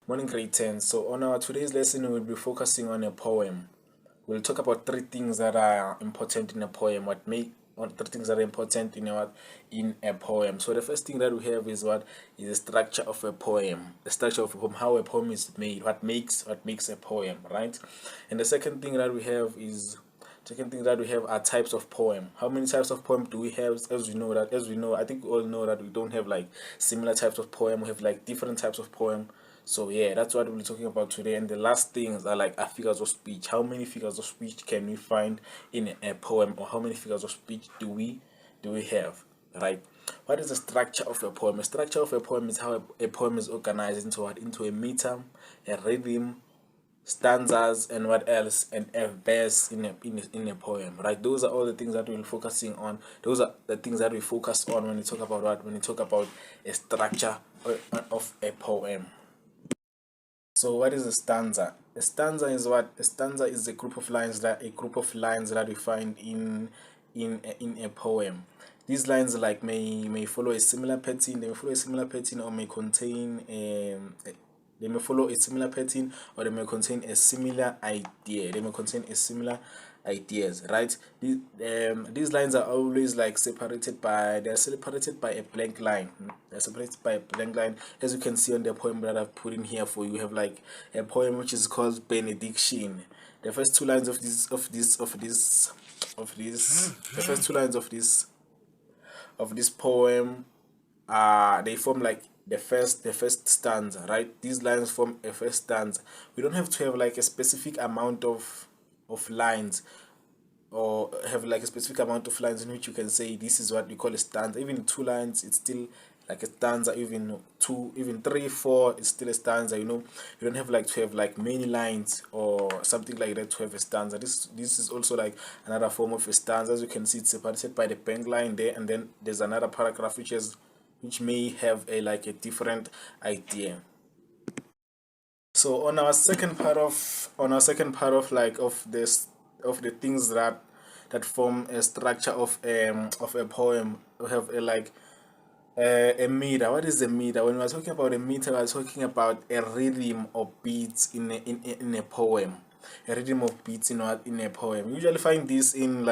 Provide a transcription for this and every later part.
Morning, grade 10. So, on our today's lesson, we'll be focusing on a poem. We'll talk about three things that are important in a poem. Three things that are important in a poem. So, the first thing that we have is what is the structure of a poem. The structure of a poem, how a poem is made, what makes a poem, right? And the second thing that we have are types of poem. How many types of poem do we have? As we know, I think we all know that we don't have like similar types of poem. We have like different types of poem. So yeah, that's what we'll be talking about today. And the last things are like are figures of speech. How many figures of speech can we find in a poem, or how many figures of speech do we have? Right? What is the structure of a poem? The structure of a poem is how a poem is organized into a meter, a rhythm, stanzas, and what else, and a verse in a poem, right? Those are all the things that we're focusing on. Those are the things that we focus on when we talk about a structure of a poem. So what is a stanza? A stanza is what? A stanza is a group of lines that we find in a poem. These lines like may follow a similar pattern. They may follow a similar pattern, or may contain they may follow a similar pattern, or they may contain a similar idea. They may contain a similar ideas, right? These lines are always like separated by a blank line. They're separated by a blank line. As you can see on the poem that I've put in here for you, we have like a poem which is called Benediction. The first two lines the first two lines of this poem, they form like the first stanza, right? These lines form a first stanza. We don't have to have like a specific amount of lines, or have like a specific amount of lines in which you can say this is what we call a stanza. Even 2 lines, it's still like a stanza. Even 2, even 3, 4, it's still a stanza. You don't have like to have like many lines or something like that to have a stanza. This is also like another form of a stanza. As you can see, it's separated by the blank line there, and then there's another paragraph which may have a different idea. So on our second part of like of the things that form a structure of a poem, we have a meter. What is a meter? When we're talking about a meter, we're talking about a rhythm or beats in a poem. A rhythm of beats in a poem. You usually find this in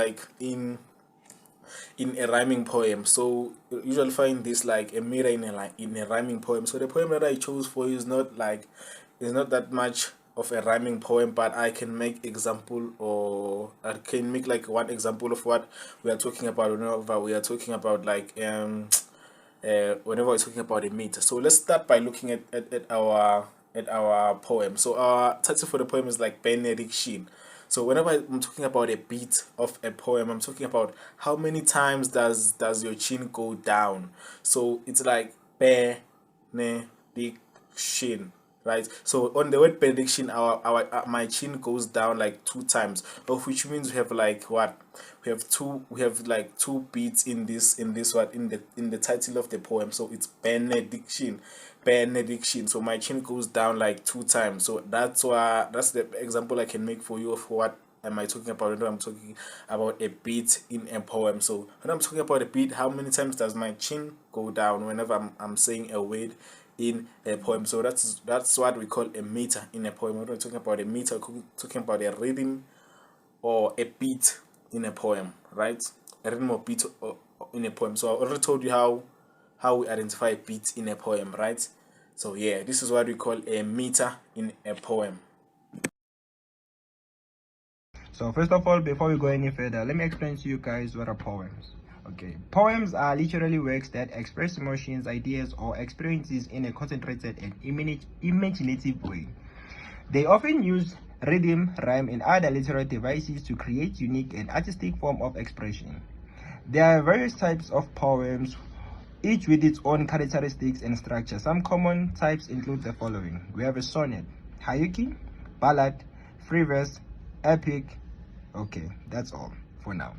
a rhyming poem. So you usually find this like a meter in a rhyming poem. So the poem that I chose for you is not that much of a rhyming poem, but I can make like one example of what we are talking about whenever we are talking about whenever we're talking about a meter. So let's start by looking at our poem. So our title for the poem is like Benediction. So whenever I'm talking about a beat of a poem, I'm talking about how many times does your chin go down. So it's like benediction, right? So on the word benediction, our my chin goes down like 2 times, of which means we have like what? We have like 2 beats in the title of the poem. So it's benediction. So my chin goes down like 2 times. So that's the example I can make for you of what am I talking about when I'm talking about a beat in a poem. So when I'm talking about a beat, how many times does my chin go down whenever I'm saying a word in a poem? So that's what we call a meter in a poem. When we're talking about a meter, we're talking about a rhythm or a beat in a poem, right? A rhythm or beat in a poem. So I already told you how we identify a beat in a poem, right? So yeah, this is what we call a meter in a poem. So first of all, before we go any further, let me explain to you guys what are poems. Okay, poems are literally works that express emotions, ideas, or experiences in a concentrated and imaginative way. They often use rhythm, rhyme, and other literary devices to create unique and artistic form of expression. There are various types of poems, each with its own characteristics and structure. Some common types include the following. We have a sonnet, haiku, ballad, free verse, epic. Okay, that's all for now.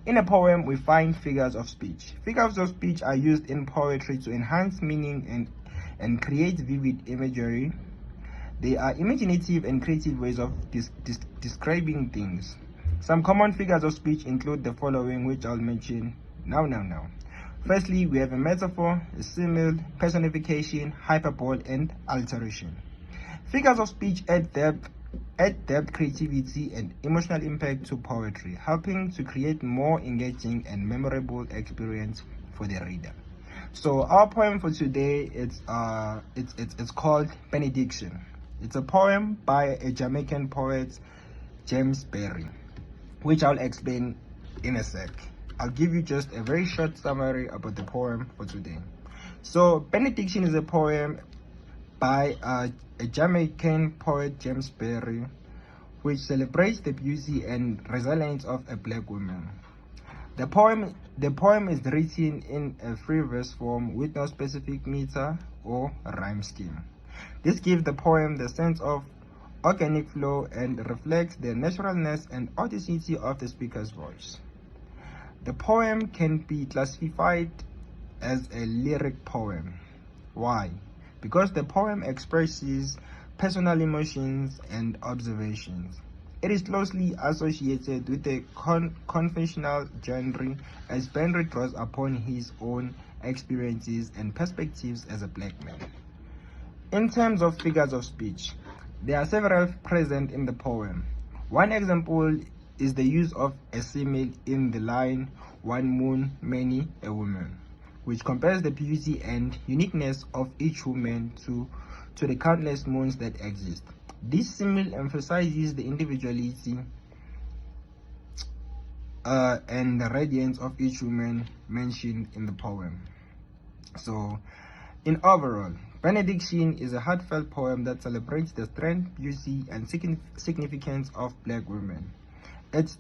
In a poem, we find figures of speech. Figures of speech are used in poetry to enhance meaning and create vivid imagery. They are imaginative and creative ways of describing things. Some common figures of speech include the following, which I'll mention now. Firstly, we have a metaphor, a simile, personification, hyperbole, and alteration. Figures of speech add depth, creativity, and emotional impact to poetry, helping to create more engaging and memorable experience for the reader. So our poem for today, it's called Benediction. It's a poem by a Jamaican poet, James Berry, which I'll explain in a sec. I'll give you just a very short summary about the poem for today. So Benediction is a poem by a Jamaican poet, James Berry, which celebrates the beauty and resilience of a black woman. The poem is written in a free verse form with no specific meter or rhyme scheme. This gives the poem the sense of organic flow and reflects the naturalness and authenticity of the speaker's voice. The poem can be classified as a lyric poem. Why? Because the poem expresses personal emotions and observations. It is closely associated with the conventional genre, as Benry draws upon his own experiences and perspectives as a black man. In terms of figures of speech, there are several present in the poem. One example is the use of a simile in the line, "One moon, many a woman," which compares the beauty and uniqueness of each woman to the countless moons that exist. This simile emphasizes the individuality and the radiance of each woman mentioned in the poem. So, in overall, Benediction is a heartfelt poem that celebrates the strength, beauty, and significance of black women. It's